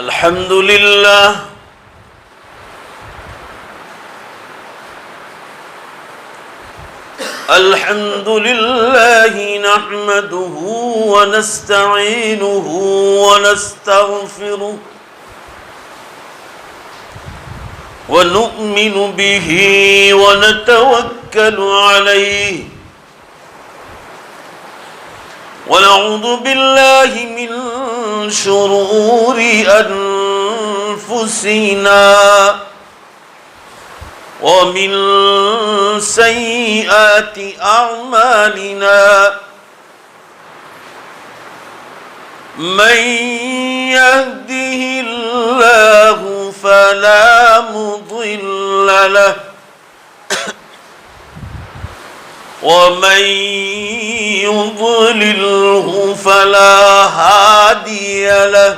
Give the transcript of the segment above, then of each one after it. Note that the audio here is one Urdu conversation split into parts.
الحمد لله الحمد لله نحمده ونستعينه ونستغفره ونؤمن به ونتوكل عليه ونعوذ بالله من شرور أنفسنا ومن سيئات أعمالنا من يهده الله فلا مضل له ومن يضلله فلا هادي له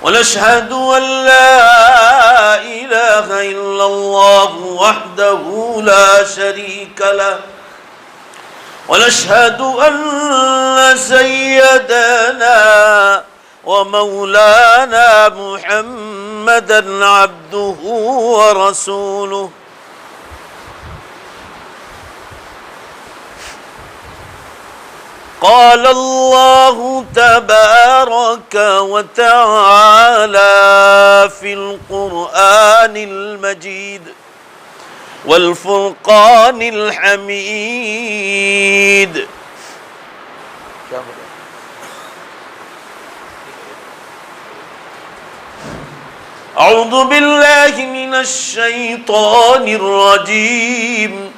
ونشهد أن لا إله إلا الله وحده لا شريك له ونشهد أن سيدنا ومولانا محمدا عبده ورسوله قال الله تبارك وتعالى في القرآن المجيد والفرقان الحميد أعوذ بالله من الشيطان الرجيم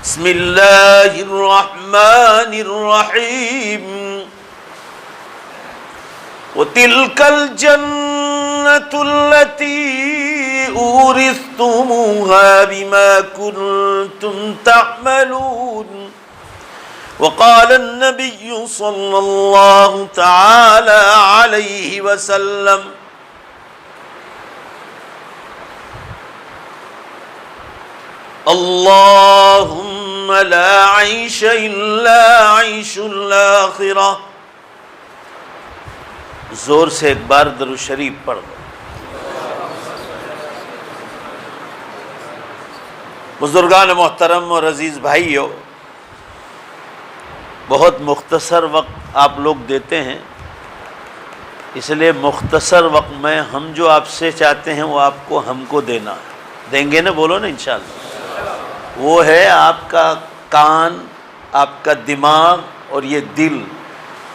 بسم الله الرحمن الرحيم وتلك الجنة التي أورثتموها بما كنتم تعملون وقال النبي صلى الله تعالى عليه وسلم اللهم لا عيش إلا عيش الآخرة. زور سے ایک بار درود شریف پڑھ دو. بزرگان محترم اور عزیز بھائیو، بہت مختصر وقت آپ لوگ دیتے ہیں، اس لیے مختصر وقت میں ہم جو آپ سے چاہتے ہیں وہ آپ کو ہم کو دینا ہے. دیں گے نا؟ بولو نا انشاءاللہ. وہ ہے آپ کا کان، آپ کا دماغ اور یہ دل.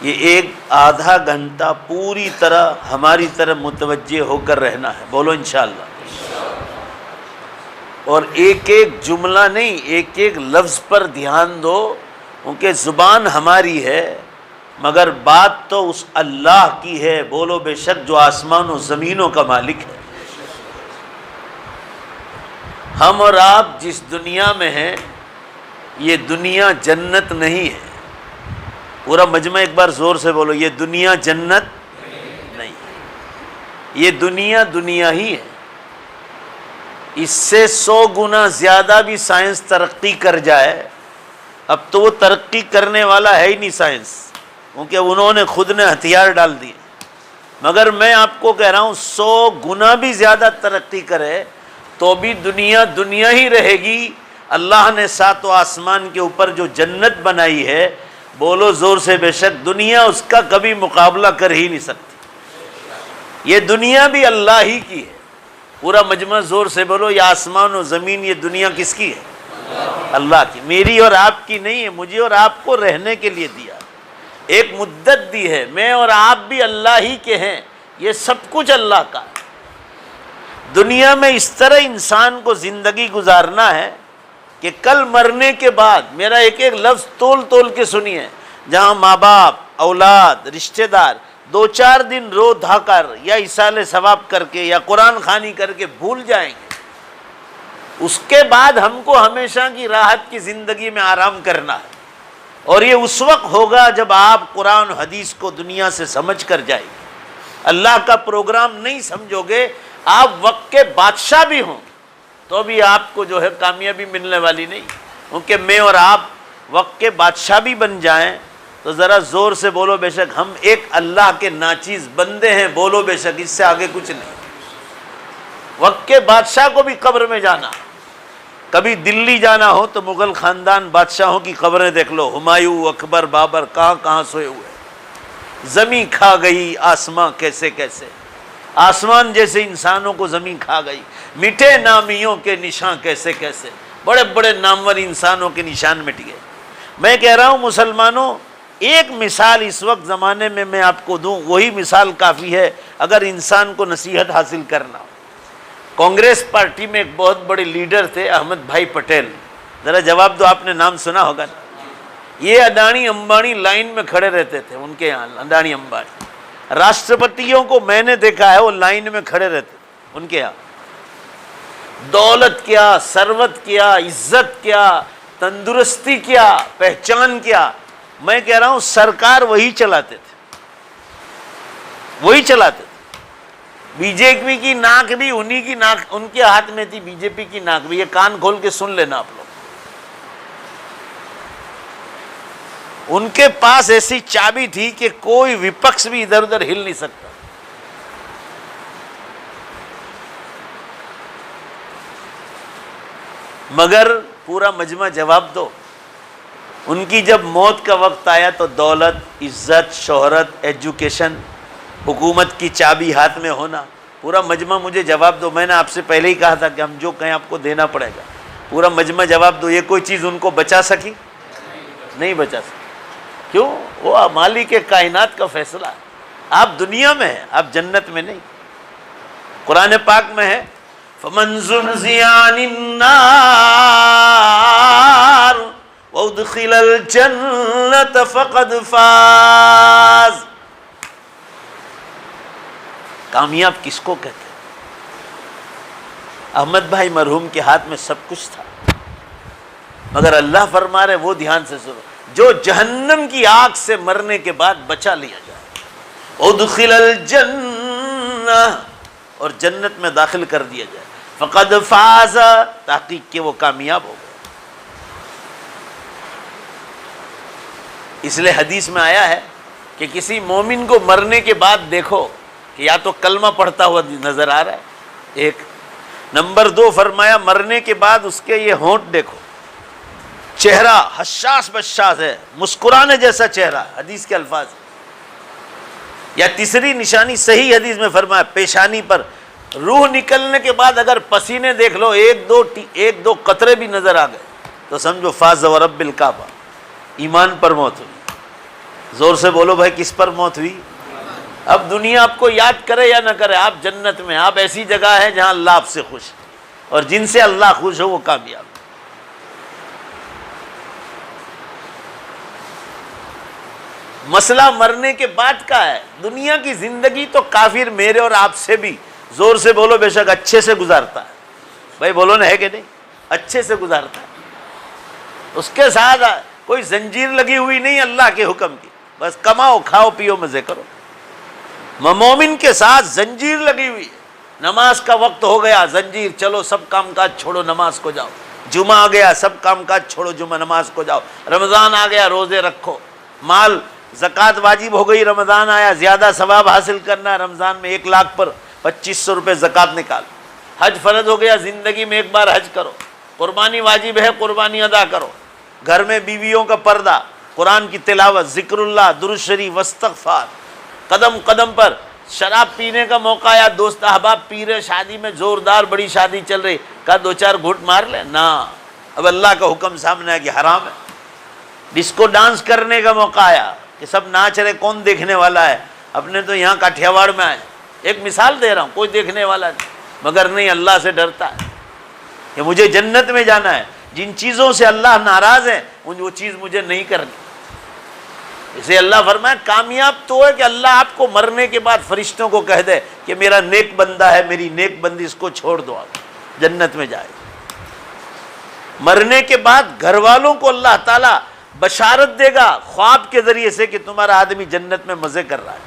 یہ ایک آدھا گھنٹہ پوری طرح ہماری طرف متوجہ ہو کر رہنا ہے. بولو انشاءاللہ. اور ایک ایک جملہ نہیں، ایک ایک لفظ پر دھیان دو، کیونکہ زبان ہماری ہے مگر بات تو اس اللہ کی ہے. بولو بے شک جو آسمان و زمینوں کا مالک ہے. ہم اور آپ جس دنیا میں ہیں یہ دنیا جنت نہیں ہے. پورا مجمع ایک بار زور سے بولو، یہ دنیا جنت نہیں، یہ دنیا دنیا ہی ہے. اس سے 100 گنا زیادہ بھی سائنس ترقی کر جائے، اب تو وہ ترقی کرنے والا ہے ہی نہیں سائنس، کیونکہ انہوں نے خود نے ہتھیار ڈال دیے. مگر میں آپ کو کہہ رہا ہوں 100 گنا بھی زیادہ ترقی کرے تو بھی دنیا دنیا ہی رہے گی. اللہ نے 7 آسمان کے اوپر جو جنت بنائی ہے، بولو زور سے بے شک دنیا اس کا کبھی مقابلہ کر ہی نہیں سکتی. یہ دنیا بھی اللہ ہی کی ہے. پورا مجمع زور سے بولو، یہ آسمان و زمین یہ دنیا کس کی ہے؟ اللہ کی. میری اور آپ کی نہیں ہے، مجھے اور آپ کو رہنے کے لیے دیا، ایک مدت دی ہے. میں اور آپ بھی اللہ ہی کے ہیں، یہ سب کچھ اللہ کا ہے. دنیا میں اس طرح انسان کو زندگی گزارنا ہے کہ کل مرنے کے بعد میرا ایک ایک لفظ تول تول کے سنیے. جہاں ماں باپ، اولاد، رشتہ دار 2-4 دن رو دھا کر یا ایصال ثواب کر کے یا قرآن خوانی کر کے بھول جائیں گے، اس کے بعد ہم کو ہمیشہ کی راحت کی زندگی میں آرام کرنا ہے. اور یہ اس وقت ہوگا جب آپ قرآن و حدیث کو دنیا سے سمجھ کر جائیں گے. اللہ کا پروگرام نہیں سمجھو گے، آپ وقت کے بادشاہ بھی ہوں تو بھی آپ کو جو ہے کامیابی ملنے والی نہیں. کیونکہ میں اور آپ وقت کے بادشاہ بھی بن جائیں تو ذرا زور سے بولو بے شک ہم ایک اللہ کے ناچیز بندے ہیں، بولو بے شک، اس سے آگے کچھ نہیں۔ وقت کے بادشاہ کو بھی قبر میں جانا، کبھی دلی جانا ہو تو مغل خاندان بادشاہوں کی قبریں دیکھ لو، ہمایوں، اکبر، بابر کہاں کہاں سوئے ہوئے۔ زمین کھا گئی آسمان کیسے کیسے، آسمان جیسے انسانوں کو زمین کھا گئی، مٹے نامیوں کے نشان کیسے کیسے، بڑے بڑے نامور انسانوں کے نشان مٹ گئے۔ میں کہہ رہا ہوں مسلمانوں، ایک مثال اس وقت زمانے میں آپ کو دوں، وہی مثال کافی ہے اگر انسان کو نصیحت حاصل کرنا ہو۔ کانگریس پارٹی میں ایک بہت بڑے لیڈر تھے احمد بھائی پٹیل، ذرا جواب دو، آپ نے نام سنا ہوگا نا۔ یہ اڈانی امبانی لائن میں کھڑے رہتے تھے، ان کے یہاں اڈانی امبانی راشٹرپتیوں کو میں نے دیکھا ہے وہ لائن میں کھڑے رہتے تھے ان کے یہاں۔ دولت کیا، ثروت کیا، عزت کیا، تندرستی کیا، پہچان کیا، میں کہہ رہا ہوں سرکار وہی چلاتے تھے، وہی چلاتے تھے۔ بی جے پی کی ناک بھی انہی کی ناک، ان کے ہاتھ میں تھی بی جے پی کی ناک بھی، یہ کان کھول کے سن لینا آپ لوگ۔ ان کے پاس ایسی چابی تھی کہ کوئی وپکش بھی ادھر ادھر ہل نہیں سکتا۔ مگر پورا مجمع جواب دو، ان کی جب موت کا وقت آیا تو دولت، عزت، شہرت، ایجوکیشن، حکومت کی چابی ہاتھ میں ہونا، پورا مجمع مجھے جواب دو۔ میں نے آپ سے پہلے ہی کہا تھا کہ ہم جو کہیں آپ کو دینا پڑے گا، پورا مجمع جواب دو۔ یہ کوئی چیز ان کو بچا سکی؟ نہیں بچا سکی۔ کیوں؟ وہ مالک کائنات کا فیصلہ ہے۔ آپ دنیا میں ہیں، آپ جنت میں نہیں۔ قرآن پاک میں ہے فَمَنْ زُحْزِحَ عَنِ النَّارِ وَأُدْخِلَ الْجَنَّةَ فَقَدْ فَازَ۔ کامیاب کس کو کہتے ہیں؟ احمد بھائی مرحوم کے ہاتھ میں سب کچھ تھا، مگر اللہ فرما رہے وہ دھیان سے سنو، جو جہنم کی آگ سے مرنے کے بعد بچا لیا جائے، ادخل الجنہ، اور جنت میں داخل کر دیا جائے، فقد فاز، تحقیق کہ وہ کامیاب ہو گئے۔ اس لیے حدیث میں آیا ہے کہ کسی مومن کو مرنے کے بعد دیکھو کہ یا تو کلمہ پڑھتا ہوا نظر آ رہا ہے، ایک نمبر دو فرمایا مرنے کے بعد اس کے یہ ہونٹ دیکھو، چہرہ حشاش بشاش ہے، مسکرانے جیسا چہرہ، حدیث کے الفاظ۔ یا تیسری نشانی صحیح حدیث میں فرمایا پیشانی پر روح نکلنے کے بعد اگر پسینے دیکھ لو ایک دو قطرے بھی نظر آ گئے تو سمجھو فاز ورب الکعبہ، ایمان پر موت ہوئی۔ زور سے بولو بھائی کس پر موت ہوئی؟ اب دنیا آپ کو یاد کرے یا نہ کرے، آپ جنت میں، آپ ایسی جگہ ہے جہاں اللہ آپ سے خوش ہے، اور جن سے اللہ خوش ہو وہ کامیاب۔ مسئلہ مرنے کے بعد کا ہے، دنیا کی زندگی تو کافر میرے اور آپ سے بھی، زور سے بولو بے شک، اچھے سے گزارتا ہے۔ بھائی بولو نا، ہے کہ نہیں؟ اچھے سے گزارتا ہے، اس کے ساتھ کوئی زنجیر لگی ہوئی نہیں اللہ کے حکم کی، بس کماؤ کھاؤ پیو مزے کرو۔ مومن کے ساتھ زنجیر لگی ہوئی ہے، نماز کا وقت ہو گیا زنجیر، چلو سب کام کاج چھوڑو نماز کو جاؤ، جمعہ آ گیا سب کام کاج چھوڑو جمعہ نماز کو جاؤ، رمضان آ گیا روزے رکھو، مال زکوٰۃ واجب ہو گئی، رمضان آیا زیادہ ثواب حاصل کرنا ہے، رمضان میں 1 لاکھ پر 2500 روپے زکوٰۃ نکال، حج فرض ہو گیا زندگی میں ایک بار حج کرو، قربانی واجب ہے قربانی ادا کرو، گھر میں بیویوں کا پردہ، قرآن کی تلاوت، ذکر اللہ، درود شریف، استغفار، قدم قدم پر۔ شراب پینے کا موقع آیا، دوست احباب پی رہے، شادی میں زوردار بڑی شادی چل رہی، کہا 2-4 گھونٹ مار لیں نا، اب اللہ کا حکم سامنے آیا کہ حرام ہے۔ ڈسکو ڈانس کرنے کا موقع آیا کہ سب ناچ رہے، کون دیکھنے والا ہے؟ اپنے تو یہاں کاٹھیاواڑ میں آئے، ایک مثال دے رہا ہوں، کوئی دیکھنے والا نہیں، مگر نہیں اللہ سے ڈرتا ہے کہ مجھے جنت میں جانا ہے، جن چیزوں سے اللہ ناراض ہے وہ چیز مجھے نہیں کرنی۔ اسے اللہ فرمایا کامیاب تو ہے کہ اللہ آپ کو مرنے کے بعد فرشتوں کو کہہ دے کہ میرا نیک بندہ ہے، میری نیک بندی، اس کو چھوڑ دو، آپ جنت میں جائے۔ مرنے کے بعد گھر والوں کو اللہ تعالیٰ بشارت دے گا خواب کے ذریعے سے کہ تمہارا آدمی جنت میں مزے کر رہا ہے۔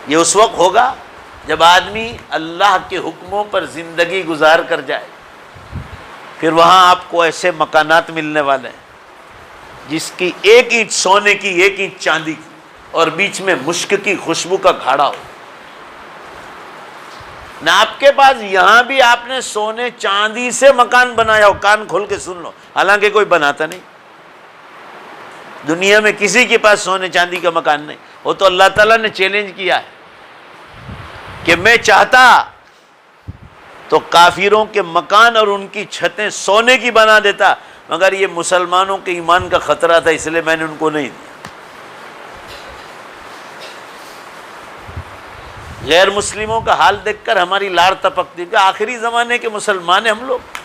یہ اس وقت ہوگا جب آدمی اللہ کے حکموں پر زندگی گزار کر جائے، پھر وہاں آپ کو ایسے مکانات ملنے والے ہیں جس کی ایک اینٹ سونے کی، ایک اینٹ چاندی کی، اور بیچ میں مشک کی خوشبو کا گھاڑا ہو۔ نہ آپ کے پاس یہاں بھی آپ نے سونے چاندی سے مکان بنایا ہو، کان کھول کے سن لو، حالانکہ کوئی بناتا نہیں، دنیا میں کسی کے پاس سونے چاندی کا مکان نہیں۔ وہ تو اللہ تعالیٰ نے چیلنج کیا ہے کہ میں چاہتا تو کافروں کے مکان اور ان کی چھتیں سونے کی بنا دیتا، مگر یہ مسلمانوں کے ایمان کا خطرہ تھا، اس لیے میں نے ان کو نہیں دیا۔ غیر مسلموں کا حال دیکھ کر ہماری لاڑ تپکتی کہ آخری زمانے کے مسلمان ہیں ہم لوگ۔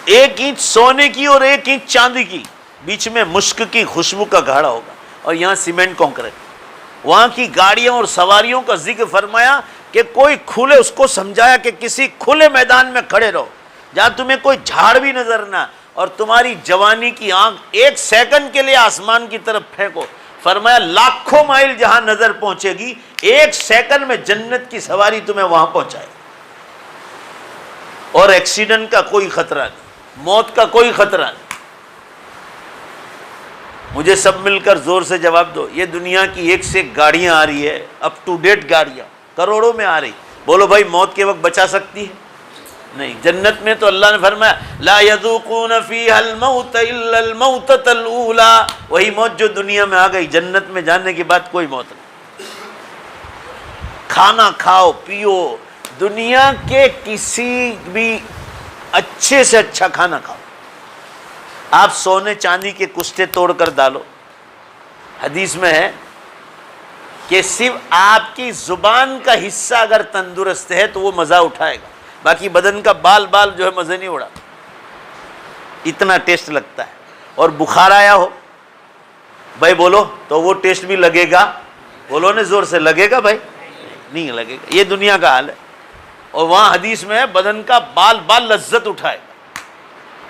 ایک اینٹ سونے کی اور ایک اینٹ چاندی کی، بیچ میں مشک کی خوشبو کا گھاڑا ہوگا، اور یہاں سیمنٹ کنکریٹ۔ وہاں کی گاڑیوں اور سواریوں کا ذکر فرمایا کہ کوئی کھلے، اس کو سمجھایا کہ کسی کھلے میدان میں کھڑے رہو جہاں تمہیں کوئی جھاڑ بھی نظر نہ، اور تمہاری جوانی کی آنکھ ایک سیکنڈ کے لیے آسمان کی طرف پھینکو۔ فرمایا لاکھوں مائل جہاں نظر پہنچے گی، ایک سیکنڈ میں جنت کی سواری تمہیں وہاں پہنچائے، اور ایکسیڈنٹ کا کوئی خطرہ نہیں، موت کا کوئی خطرہ نہیں۔ مجھے سب مل کر زور سے جواب دو، یہ دنیا کی ایک سے ایک گاڑیاں آ رہی ہے، اپ ٹو ڈیٹ گاڑیاں کروڑوں میں آ رہی، بولو بھائی موت کے وقت بچا سکتی ہے؟ نہیں۔ جنت میں تو اللہ نے فرمایا لا یذوقون فیہا الموت الا الموتۃ الاولی، وہی موت جو دنیا میں آ گئی، جنت میں جانے کے بعد کوئی موت نہیں۔ کھانا کھاؤ پیو، دنیا کے کسی بھی اچھے سے اچھا کھانا کھاؤ، آپ سونے چاندی کے کشتے توڑ کر ڈالو۔ حدیث میں ہے کہ صرف آپ کی زبان کا حصہ اگر تندرست ہے تو وہ مزہ اٹھائے گا، باقی بدن کا بال جو ہے مزے نہیں اڑا، اتنا ٹیسٹ لگتا ہے۔ اور بخار آیا ہو بھائی بولو تو وہ ٹیسٹ بھی لگے گا، بولو نے زور سے، لگے گا بھائی؟ نہیں لگے گا۔ یہ دنیا کا حال ہے۔ اور وہاں حدیث میں ہے بدن کا بال لذت اٹھائے گا،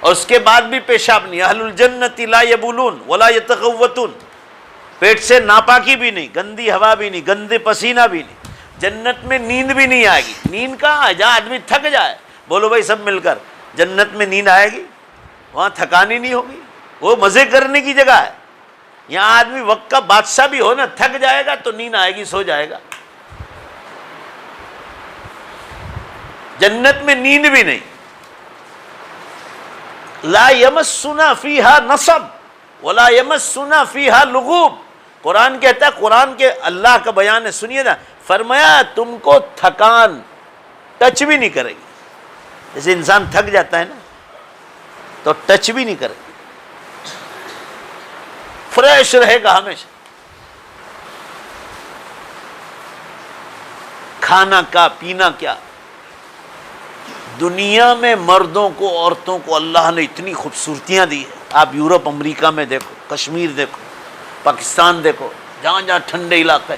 اور اس کے بعد بھی پیشاب نہیں۔ اہل الجنت لا یبولون ولا یتغوتون، پیٹ سے ناپاکی بھی نہیں، گندی ہوا بھی نہیں، گندے پسینہ بھی نہیں۔ جنت میں نیند بھی نہیں آئے گی۔ نیند کہاں ہے؟ جہاں آدمی تھک جائے، بولو بھائی سب مل کر، جنت میں نیند آئے گی؟ وہاں تھکان ہی نہیں ہوگی، وہ مزے کرنے کی جگہ ہے۔ یہاں آدمی وقت کا بادشاہ بھی ہو نا، تھک جائے گا تو نیند آئے گی، سو جائے گا۔ جنت میں نیند بھی نہیں۔ لا یمسنا فیہا نصب ولا یمسنا فیہا لغوب، قرآن کہتا ہے، قرآن کے اللہ کا بیان ہے، سنیے نا، فرمایا تم کو تھکان ٹچ بھی نہیں کرے گی۔ جیسے انسان تھک جاتا ہے نا تو ٹچ بھی نہیں کرے گی، فریش رہے گا ہمیشہ۔ کھانا کا پینا کیا، دنیا میں مردوں کو عورتوں کو اللہ نے اتنی خوبصورتیاں دی ہے۔ آپ یورپ امریکہ میں دیکھو، کشمیر دیکھو، پاکستان دیکھو، جہاں جہاں ٹھنڈے علاقے،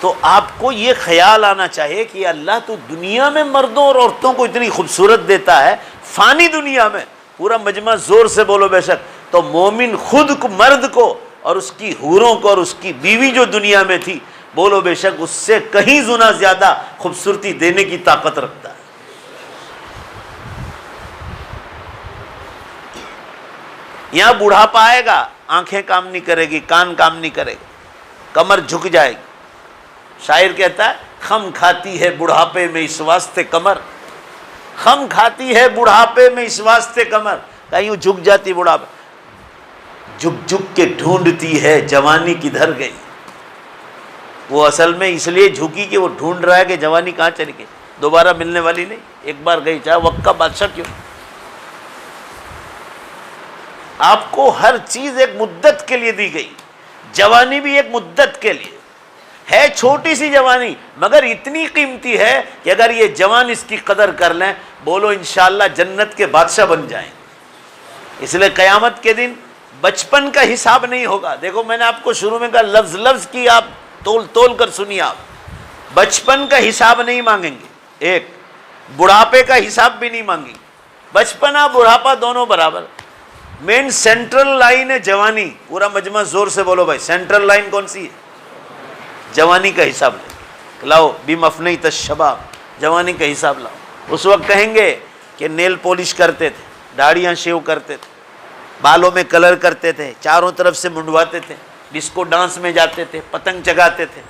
تو آپ کو یہ خیال آنا چاہیے کہ اللہ تو دنیا میں مردوں اور عورتوں کو اتنی خوبصورت دیتا ہے، فانی دنیا میں، پورا مجمع زور سے بولو بے شک، تو مومن خود کو، مرد کو، اور اس کی حوروں کو، اور اس کی بیوی جو دنیا میں تھی، بولو بے شک اس سے کہیں گنا زیادہ خوبصورتی دینے کی طاقت رکھتا ہے۔ یہاں بڑھاپا آئے گا، آنکھیں کام نہیں کرے گی، کان کام نہیں کرے گا، کمر جھک جائے گی۔ شاعر کہتا ہے خم کھاتی ہے بڑھاپے میں اس واسطے کمر، خم کھاتی ہے بڑھاپے میں اس واسطے کمر، کہیں جھک جاتی بڑھاپا، جھک جھک کے ڈھونڈتی ہے جوانی کدھر گئی۔ وہ اصل میں اس لیے جھکی کہ وہ ڈھونڈ رہا ہے کہ جوانی کہاں چلی گئی، دوبارہ ملنے والی نہیں، ایک بار گئی، چاہے وقت کا بادشاہ کیوں۔ آپ کو ہر چیز ایک مدت کے لیے دی گئی، جوانی بھی ایک مدت کے لیے ہے، چھوٹی سی جوانی مگر اتنی قیمتی ہے کہ اگر یہ جوان اس کی قدر کر لیں، بولو انشاءاللہ جنت کے بادشاہ بن جائیں۔ اس لیے قیامت کے دن بچپن کا حساب نہیں ہوگا۔ دیکھو میں نے آپ کو شروع میں کہا، لفظ لفظ کی آپ تول تول کر سنیے، آپ بچپن کا حساب نہیں مانگیں گے، ایک بڑھاپے کا حساب بھی نہیں مانگیں گے، بچپنا بڑھاپا دونوں برابر۔ مین سینٹرل لائن ہے جوانی، پورا مجمع زور سے بولو بھائی، سینٹرل لائن کون سی ہے؟ جوانی کا حساب لیں۔ لاؤ بمفنیت الشباب، جوانی کا حساب لاؤ۔ اس وقت کہیں گے کہ نیل پولش کرتے تھے، داڑیاں شیو کرتے تھے، بالوں میں کلر کرتے تھے، چاروں طرف سے منڈواتے تھے، ڈسکو ڈانس میں جاتے تھے، پتنگ چگاتے تھے۔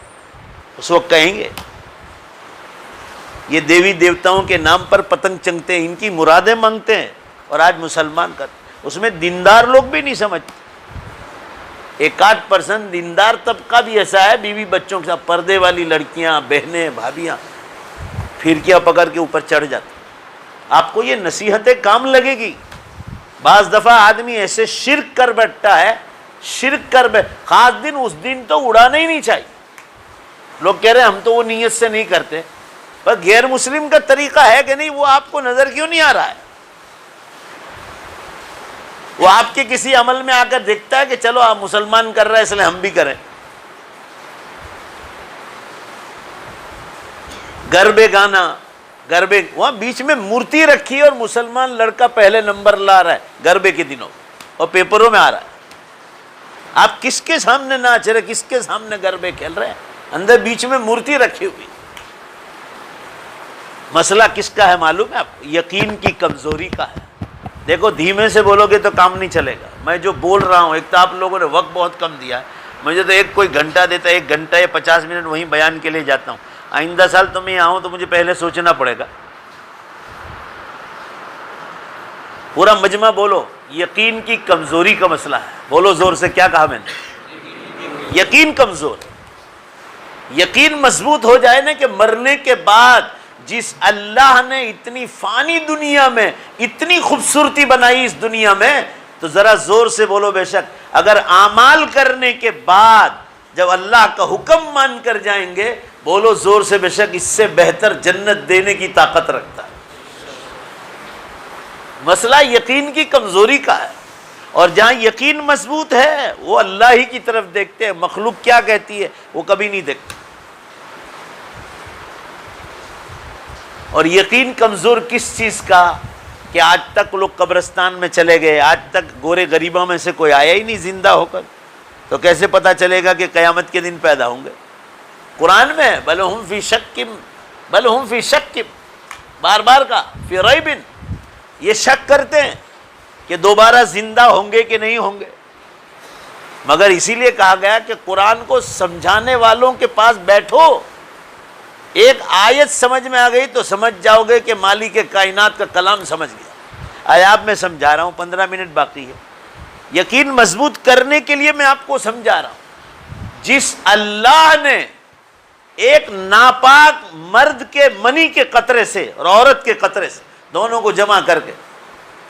اس وقت کہیں گے یہ دیوی دیوتاؤں کے نام پر پتنگ چنگتے ہیں، ان کی مرادیں مانگتے ہیں، اور آج مسلمان کرتے۔ اس میں دیندار لوگ بھی نہیں سمجھتے۔ 1-8% دیندار طبقہ بھی ایسا ہے، بیوی بچوں کے ساتھ پردے والی لڑکیاں، بہنیں، بھابیاں پھرکیاں پکڑ کے اوپر چڑھ جاتے۔ آپ کو یہ نصیحتیں کام لگے گی۔ بعض دفعہ آدمی ایسے شرک کر بیٹھتا ہے، خاص دن اس دن تو اڑانا ہی نہیں چاہیے۔ لوگ کہہ رہے ہیں ہم تو وہ نیت سے نہیں کرتے، پر غیر مسلم کا طریقہ ہے کہ نہیں، وہ آپ کو نظر کیوں نہیں آ رہا ہے؟ وہ آپ کے کسی عمل میں آ کر دیکھتا ہے کہ چلو آپ مسلمان کر رہے ہیں اس لیے ہم بھی کریں۔ گربے گانا، گربے، وہاں بیچ میں مورتی رکھی اور مسلمان لڑکا پہلے نمبر لا رہا ہے گربے کے دنوں، اور پیپروں میں آ رہا ہے۔ آپ کس کے سامنے ناچ رہے، کس کے سامنے گربے کھیل رہے ہیں؟ اندر بیچ میں مورتی رکھی ہوئی۔ مسئلہ کس کا ہے معلوم ہے آپ کو؟ یقین کی کمزوری کا ہے۔ دیکھو دھیمے سے بولو گے تو کام نہیں چلے گا۔ میں جو بول رہا ہوں، ایک تو آپ لوگوں نے وقت بہت کم دیا ہے، مجھے تو ایک کوئی گھنٹہ دیتا ہے، 1 گھنٹہ یا 50 منٹ وہیں بیان کے لیے جاتا ہوں۔ آئندہ سال تو میں آؤں تو مجھے پہلے سوچنا پڑے گا۔ پورا مجمع بولو، یقین کی کمزوری کا مسئلہ ہے۔ بولو زور سے، کیا کہا میں نے؟ یقین کمزور۔ یقین مضبوط ہو جائے نا کہ مرنے کے بعد جس اللہ نے اتنی فانی دنیا میں اتنی خوبصورتی بنائی اس دنیا میں، تو ذرا زور سے بولو بے شک اگر اعمال کرنے کے بعد جب اللہ کا حکم مان کر جائیں گے، بولو زور سے بے شک اس سے بہتر جنت دینے کی طاقت رکھتا ہے۔ مسئلہ یقین کی کمزوری کا ہے، اور جہاں یقین مضبوط ہے وہ اللہ ہی کی طرف دیکھتے ہیں، مخلوق کیا کہتی ہے وہ کبھی نہیں دیکھتے۔ اور یقین کمزور کس چیز کا؟ کہ آج تک لوگ قبرستان میں چلے گئے، آج تک گورے غریبوں میں سے کوئی آیا ہی نہیں زندہ ہو کر، تو کیسے پتا چلے گا کہ قیامت کے دن پیدا ہوں گے؟ قرآن میں بل ہم فی شک، بار بار کا فی ریب، یہ شک کرتے ہیں کہ دوبارہ زندہ ہوں گے کہ نہیں ہوں گے۔ مگر اسی لیے کہا گیا کہ قرآن کو سمجھانے والوں کے پاس بیٹھو، ایک آیت سمجھ میں آ گئی تو سمجھ جاؤ گے کہ مالک کائنات کا کلام سمجھ گیا۔ آیات میں سمجھا رہا ہوں، 15 منٹ باقی ہے۔ یقین مضبوط کرنے کے لیے میں آپ کو سمجھا رہا ہوں، جس اللہ نے ایک ناپاک مرد کے منی کے قطرے سے اور عورت کے قطرے سے دونوں کو جمع کر کے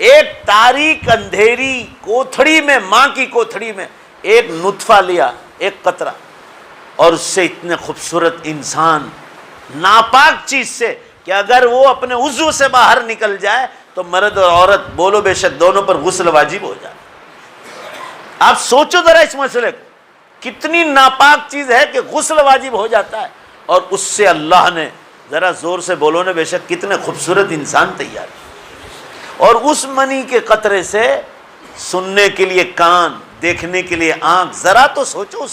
ایک تاریک اندھیری کوتھڑی میں، ماں کی کوتھڑی میں ایک نطفہ لیا، ایک قطرہ، اور اس سے اتنے خوبصورت انسان ناپاک چیز سے کہ اگر وہ اپنے عضو سے باہر نکل جائے تو مرد اور عورت بولو بے شک دونوں پر غسل واجب ہو جائے۔ آپ سوچو ذرا اس مسئلے کو، کتنی ناپاک چیز ہے کہ غسل واجب ہو جاتا ہے، اور اس سے اللہ نے، ذرا زور سے بولو نا بے شک، کتنے خوبصورت انسان تیار کیا۔ اور اس منی کے قطرے سے سننے کے لیے کان، دیکھنے کے لیے آنکھ، ذرا تو سوچو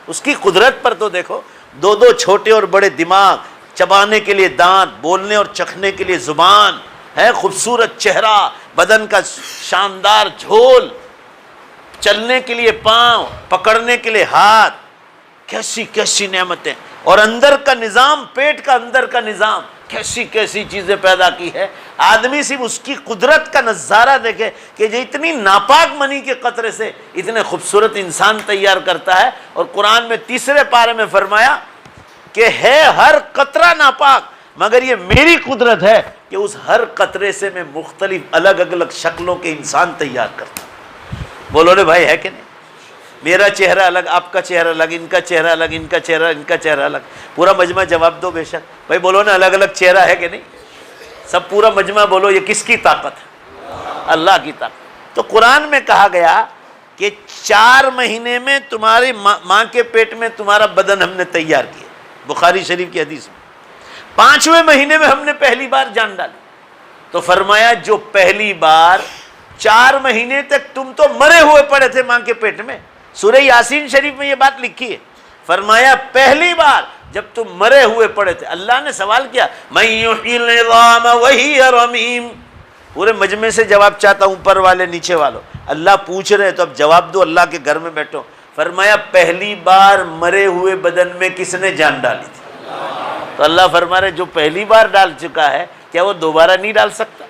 اس کی قدرت پر تو دیکھو، 2 چھوٹے اور بڑے دماغ، چبانے کے لیے دانت، بولنے اور چکھنے کے لیے زبان ہے، خوبصورت چہرہ، بدن کا شاندار جھول، چلنے کے لیے پاؤں، پکڑنے کے لیے ہاتھ، کیسی کیسی نعمتیں، اور اندر کا نظام، پیٹ کا اندر کا نظام، کیسی کیسی چیزیں پیدا کی ہے۔ آدمی صرف اس کی قدرت کا نظارہ دیکھے کہ جو اتنی ناپاک منی کے قطرے سے اتنے خوبصورت انسان تیار کرتا ہے۔ اور قرآن میں 3 پارے میں فرمایا کہ ہے ہر قطرہ ناپاک، مگر یہ میری قدرت ہے کہ اس ہر قطرے سے میں مختلف الگ الگ شکلوں کے انسان تیار کرتا ہوں۔ بولو رے بھائی، ہے کہ نہیں؟ میرا چہرہ الگ، آپ کا چہرہ الگ، ان کا چہرہ الگ، ان کا چہرہ الگ۔ پورا مجمع جواب دو بے شک بھائی، بولو نا الگ الگ چہرہ ہے کہ نہیں؟ سب پورا مجمع بولو، یہ کس کی طاقت ہے؟ اللہ کی طاقت۔ تو قرآن میں کہا گیا کہ 4 مہینے میں تمہاری ماں کے پیٹ میں تمہارا بدن ہم نے تیار کیا، بخاری شریف کی حدیث میں۔ 5ویں مہینے میں ہم نے پہلی بار جان ڈالی، تو فرمایا جو پہلی بار 4 مہینے تک تم تو مرے ہوئے پڑے تھے ماں کے پیٹ میں، سورہ یاسین شریف میں یہ بات لکھی ہے، فرمایا پہلی بار جب تم مرے ہوئے پڑے تھے. اللہ نے سوال کیا من یحیی العظام وہی رمیم. پورے مجمع سے جواب چاہتا ہوں، اوپر والے نیچے والوں. اللہ پوچھ رہے ہیں تو اب جواب دو، اللہ کے گھر میں بیٹھو. فرمایا پہلی بار مرے ہوئے بدن میں کس نے جان ڈالی تھی؟ تو اللہ فرما رہے جو پہلی بار ڈال چکا ہے کیا وہ دوبارہ نہیں ڈال سکتا؟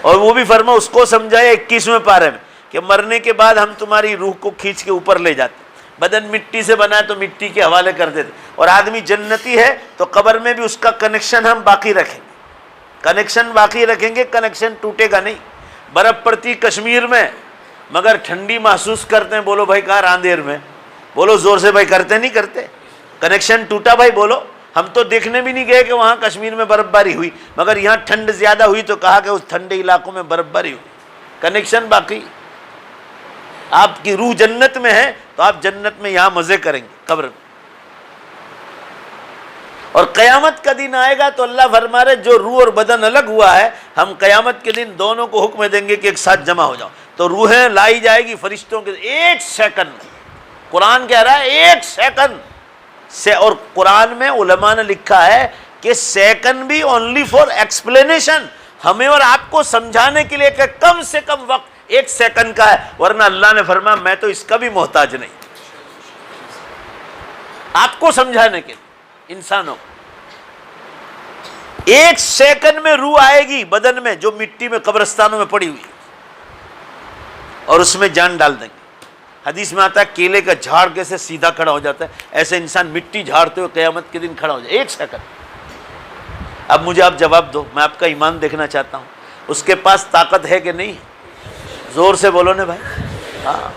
اور وہ بھی فرما اس کو سمجھایا 21ویں پارے میں کہ مرنے کے بعد ہم تمہاری روح کو کھینچ کے اوپر لے جاتے. بدن مٹی سے بنا ہے تو مٹی کے حوالے کر دیتے. اور آدمی جنتی ہے تو قبر میں بھی اس کا کنیکشن ہم باقی رکھیں گے. کنیکشن باقی رکھیں گے، کنیکشن ٹوٹے گا نہیں. برف پڑتی کشمیر میں مگر ٹھنڈی محسوس کرتے ہیں. بولو بھائی کہاں؟ راندیر میں. بولو زور سے بھائی، کرتے نہیں کرتے؟ کنیکشن ٹوٹا بھائی بولو. ہم تو دیکھنے بھی نہیں گئے کہ وہاں کشمیر میں برف باری ہوئی، مگر یہاں ٹھنڈ زیادہ ہوئی تو کہا کہ اس ٹھنڈے علاقوں میں برف باری ہوئی. کنیکشن باقی. آپ کی روح جنت میں ہے تو آپ جنت میں یہاں مزے کریں گے قبر میں. اور قیامت کا دن آئے گا تو اللہ فرما رہے جو روح اور بدن الگ ہوا ہے ہم قیامت کے دن دونوں کو حکم دیں گے کہ ایک ساتھ جمع ہو جاؤ. تو روحیں لائی جائے گی فرشتوں کے 1 سیکنڈ میں. قرآن کہہ رہا ہے 1 سیکنڈ سے. اور قرآن میں علماء نے لکھا ہے کہ سیکنڈ بھی اونلی فار ایکسپلینیشن، ہمیں اور آپ کو سمجھانے کے لیے کہ کم سے کم وقت 1 سیکنڈ کا ہے. ورنہ اللہ نے فرمایا میں تو اس کا بھی محتاج نہیں. آپ کو سمجھانے کے لیے انسانوں 1 سیکنڈ میں روح آئے گی بدن میں جو مٹی میں قبرستانوں میں پڑی ہوئی اور اس میں جان ڈال دیں گے. حدیث میں آتا ہے کیلے کا جھاڑ کیسے سیدھا کھڑا ہو جاتا ہے ایسے انسان مٹی جھاڑتے ہوئے قیامت کے دن کھڑا ہو جائے. 1 سیکنڈ. اب مجھے آپ جواب دو، میں آپ کا ایمان دیکھنا چاہتا ہوں. اس کے پاس طاقت ہے کہ نہیں؟ زور سے بولو نا بھائی. ہاں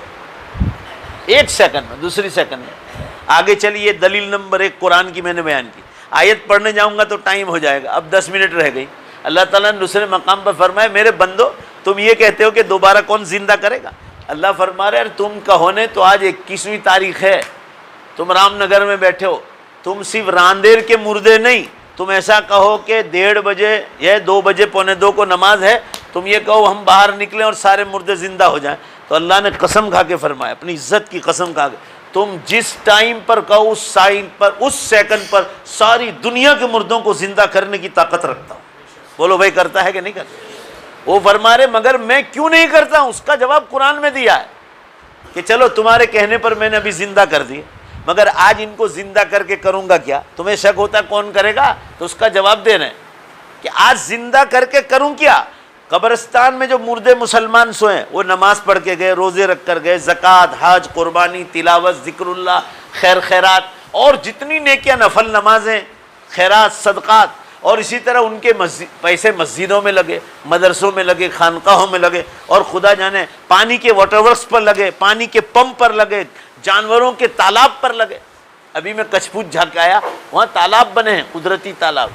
1 سیکنڈ میں. دوسری سیکنڈ میں آگے چلیے. دلیل نمبر 1 قرآن کی میں نے بیان کی. آیت پڑھنے جاؤں گا تو ٹائم ہو جائے گا. اب 10 منٹ رہ گئی. اللہ تعالیٰ نے دوسرے مقام پر فرمایا میرے بندو تم یہ کہتے ہو کہ دوبارہ کون زندہ کرے گا؟ اللہ فرما رہے تم کہو نے تو آج 21ویں تاریخ ہے، تم رام نگر میں بیٹھے ہو، تم صرف راندیر کے مردے نہیں، تم ایسا کہو کہ 1:30 بجے یا 2 بجے 1:45 کو نماز ہے، تم یہ کہو ہم باہر نکلیں اور سارے مردے زندہ ہو جائیں. تو اللہ نے قسم کھا کے فرمایا، اپنی عزت کی قسم کھا کے، تم جس ٹائم پر کہو اس سائن پر، اس سیکنڈ پر ساری دنیا کے مردوں کو زندہ کرنے کی طاقت رکھتا ہوں. بولو بھائی کرتا ہے کہ نہیں کرتا؟ وہ فرما رہے مگر میں کیوں نہیں کرتا ہوں؟ اس کا جواب قرآن میں دیا ہے کہ چلو تمہارے کہنے پر میں نے ابھی زندہ کر دی، مگر آج ان کو زندہ کر کے کروں گا کیا؟ تمہیں شک ہوتا ہے کون کرے گا؟ تو اس کا جواب دے رہے ہیں کہ آج زندہ کر کے کروں کیا؟ قبرستان میں جو مردے مسلمان سوئے وہ نماز پڑھ کے گئے، روزے رکھ کر گئے، زکوٰۃ، حج، قربانی، تلاوت، ذکر اللہ، خیرات اور جتنی نیکیاں، نفل نمازیں، خیرات، صدقات، اور اسی طرح ان کے پیسے مسجدوں میں لگے، مدرسوں میں لگے، خانقاہوں میں لگے، اور خدا جانے پانی کے واٹر ورکس پر لگے، پانی کے پمپ پر لگے، جانوروں کے تالاب پر لگے. ابھی میں کچھ پوچھ جھا کے آیا، وہاں تالاب بنے ہیں، قدرتی تالاب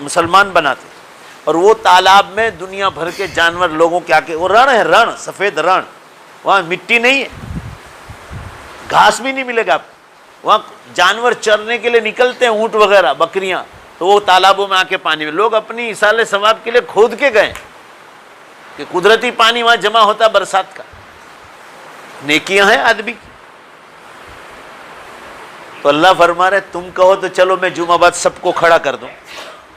مسلمان بناتے، اور وہ تالاب میں دنیا بھر کے جانور لوگوں کے آ کے، وہ رن ہے، رن، سفید رن، وہاں مٹی نہیں ہے، گھاس بھی نہیں ملے گا آپ کو. وہاں جانور چرنے کے لیے نکلتے ہیں، اونٹ وغیرہ، بکریاں، تو وہ تالابوں میں آ کے پانی میں لوگ اپنی ایصال ثواب کے لیے کھود کے گئے کہ قدرتی پانی وہاں جمع ہوتا ہے برسات کا. نیکیاں ہیں آدمی کی. تو اللہ فرما رہے تم کہو تو چلو میں جمعہ بعد سب کو کھڑا کر دوں.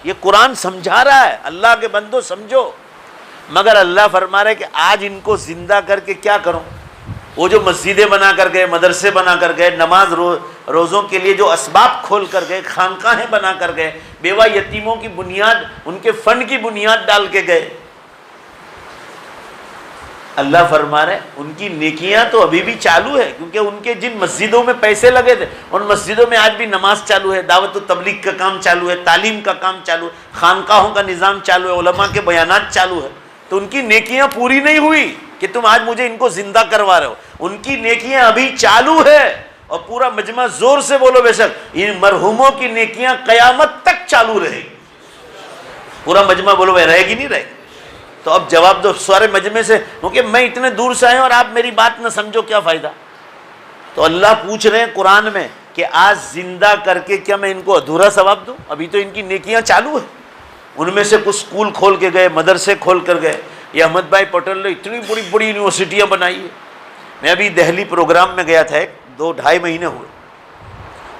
یہ قرآن سمجھا رہا ہے، اللہ کے بندو سمجھو. مگر اللہ فرما رہے کہ آج ان کو زندہ کر کے کیا کروں؟ وہ جو مسجدیں بنا کر گئے، مدرسے بنا کر گئے، نماز روزوں کے لیے جو اسباب کھول کر گئے، خانقاہیں بنا کر گئے، بیوہ یتیموں کی بنیاد، ان کے فنڈ کی بنیاد ڈال کے گئے. اللہ فرما رہے ان کی نیکیاں تو ابھی بھی چالو ہے، کیونکہ ان کے جن مسجدوں میں پیسے لگے تھے ان مسجدوں میں آج بھی نماز چالو ہے، دعوت و تبلیغ کا کام چالو ہے، تعلیم کا کام چالو ہے، خانقاہوں کا نظام چالو ہے، علماء کے بیانات چالو ہے. تو ان کی نیکیاں پوری نہیں ہوئی کہ تم آج مجھے ان کو زندہ کروا رہے ہو. ان کی نیکیاں ابھی چالو ہے. اور پورا مجمع زور سے بولو بے شک ان مرحوموں کی نیکیاں قیامت تک چالو رہے گی. پورا مجمع بولو بھائی رہے گی نہیں رہے گی؟ تو اب جواب دو سارے مجمع سے، کیونکہ میں اتنے دور سے آئے اور آپ میری بات نہ سمجھو کیا فائدہ. تو اللہ پوچھ رہے ہیں قرآن میں کہ آج زندہ کر کے کیا میں ان کو ادھورا ثواب دوں؟ ابھی تو ان کی نیکیاں چالو ہیں. ان میں سے کچھ اسکول کھول کے گئے، مدرسے کھول کر گئے. یہ احمد بھائی پٹیل نے اتنی بڑی بڑی یونیورسٹیاں بنائی ہیں. میں ابھی دہلی پروگرام میں گیا تھا، 2-2.5 مہینے ہوئے.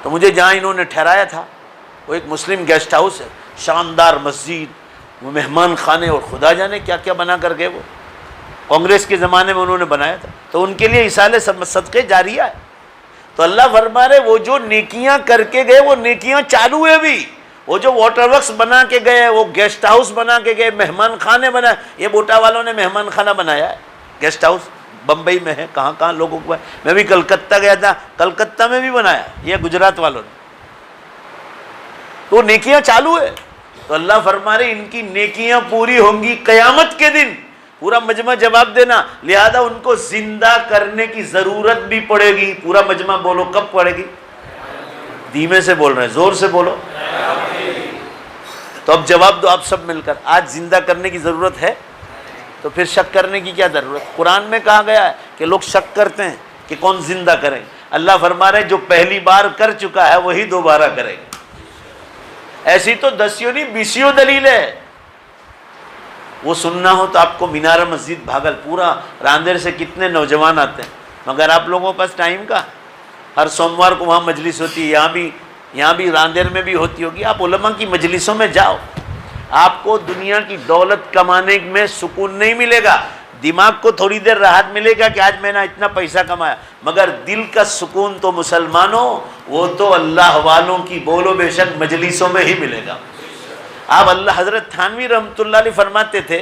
تو مجھے جہاں انہوں نے ٹھہرایا تھا وہ ایک مسلم گیسٹ ہاؤس ہے، شاندار مسجد، وہ مہمان خانے، اور خدا جانے کیا کیا بنا کر گئے، وہ کانگریس کے زمانے میں انہوں نے بنایا تھا، تو ان کے لیے اصالے صدقے جاریہ ہے۔ تو اللہ فرما رہے وہ جو نیکیاں کر کے گئے وہ نیکیاں چالو ہے بھی، وہ جو واٹر ورکس بنا کے گئے، وہ گیسٹ ہاؤس بنا کے گئے، مہمان خانے بنائے، یہ بوٹا والوں نے مہمان خانہ بنایا ہے، گیسٹ ہاؤس بمبئی میں ہے، کہاں کہاں لوگوں کو ہے، میں بھی کلکتہ گیا تھا، کلکتہ میں بھی بنایا، یہ گجرات والوں نے، تو نیکیاں چالو ہے۔ تو اللہ فرما رہے ان کی نیکیاں پوری ہوں گی قیامت کے دن، پورا مجمع جواب دینا، لہذا ان کو زندہ کرنے کی ضرورت بھی پڑے گی۔ پورا مجمع بولو کب پڑے گی؟ دھیمے سے بول رہے ہیں، زور سے بولو۔ تو اب جواب دو آپ سب مل کر، آج زندہ کرنے کی ضرورت ہے؟ تو پھر شک کرنے کی کیا ضرورت؟ قرآن میں کہا گیا ہے کہ لوگ شک کرتے ہیں کہ کون زندہ کریں، اللہ فرما رہے جو پہلی بار کر چکا ہے وہی دوبارہ کرے گا۔ ایسی تو دسیوں نہیں بیسیوں دلیل ہے، وہ سننا ہو تو آپ کو مینار مسجد بھاگل پورا راندیر سے کتنے نوجوان آتے ہیں، مگر آپ لوگوں کے پاس ٹائم کا، ہر سوموار کو وہاں مجلس ہوتی ہے، یہاں بھی راندیر میں بھی ہوتی ہوگی، آپ علماء کی مجلسوں میں جاؤ، آپ کو دنیا کی دولت کمانے میں سکون نہیں ملے گا، دماغ کو تھوڑی دیر راحت ملے گا کہ آج میں نے اتنا پیسہ کمایا، مگر دل کا سکون تو مسلمانوں وہ تو اللہ والوں کی بولو بے شک مجلسوں میں ہی ملے گا۔ آپ اللہ حضرت تھانوی رحمۃ اللہ علیہ فرماتے تھے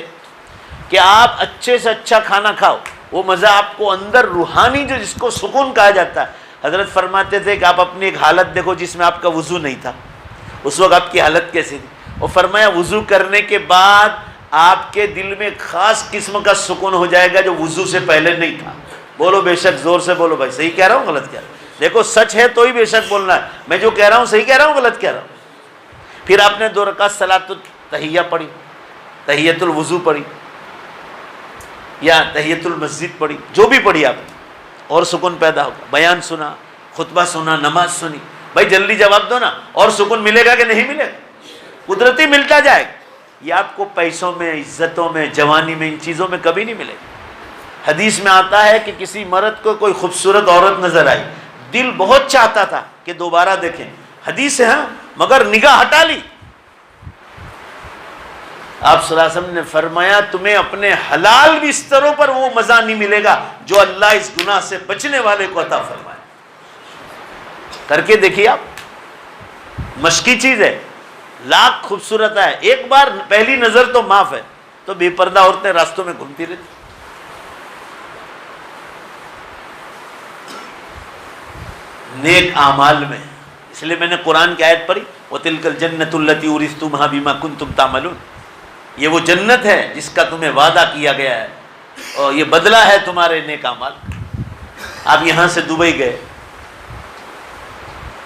کہ آپ اچھے سے اچھا کھانا کھاؤ، وہ مزہ آپ کو اندر روحانی جو جس کو سکون کہا جاتا ہے، حضرت فرماتے تھے کہ آپ اپنی ایک حالت دیکھو جس میں آپ کا وضو نہیں تھا، اس وقت آپ کی حالت کیسی تھی، اور فرمایا وضو کرنے کے بعد آپ کے دل میں خاص قسم کا سکون ہو جائے گا جو وضو سے پہلے نہیں تھا۔ بولو بے شک، زور سے بولو بھائی، صحیح کہہ رہا ہوں غلط کہہ رہا ہوں؟ دیکھو سچ ہے تو ہی بے شک بولنا ہے، میں جو کہہ رہا ہوں صحیح کہہ رہا ہوں غلط کہہ رہا ہوں؟ پھر آپ نے 2 رکعت صلاۃ التحیہ پڑھی، تحیۃ الوضو پڑھی یا تحیۃ المسجد پڑھی، جو بھی پڑھی آپ نے، اور سکون پیدا ہوگا، بیان سنا، خطبہ سنا، نماز سنی، بھائی جلدی جواب دو نا، اور سکون ملے گا کہ نہیں ملے گا؟ قدرتی ملتا جائے گا، یہ آپ کو پیسوں میں، عزتوں میں، جوانی میں، ان چیزوں میں کبھی نہیں ملے گا۔ حدیث میں آتا ہے کہ کسی مرد کو کوئی خوبصورت عورت نظر آئی، دل بہت چاہتا تھا کہ دوبارہ دیکھیں، حدیث ہے ہاں، مگر نگاہ ہٹا لی، آپ صلی اللہ علیہ وسلم نے فرمایا تمہیں اپنے حلال بستروں پر وہ مزہ نہیں ملے گا جو اللہ اس گناہ سے بچنے والے کو عطا فرمائے۔ کر کے دیکھیے آپ، مشکی چیز ہے، لاکھ خوبصورت ہے، ایک بار پہلی نظر تو معاف ہے، تو بے پردہ عورتیں راستوں میں گھومتی رہتی۔ نیک اعمال میں، اس لیے میں نے قرآن کی آیت پڑھی وَتِلْكَ الْجَنَّةُ الَّتِي أُورِثْتُمُوهَا بِمَا كُنْتُمْ تَعْمَلُونَ، یہ وہ جنت ہے جس کا تمہیں وعدہ کیا گیا ہے، اور یہ بدلہ ہے تمہارے نیک اعمال۔ آپ یہاں سے دبئی گئے،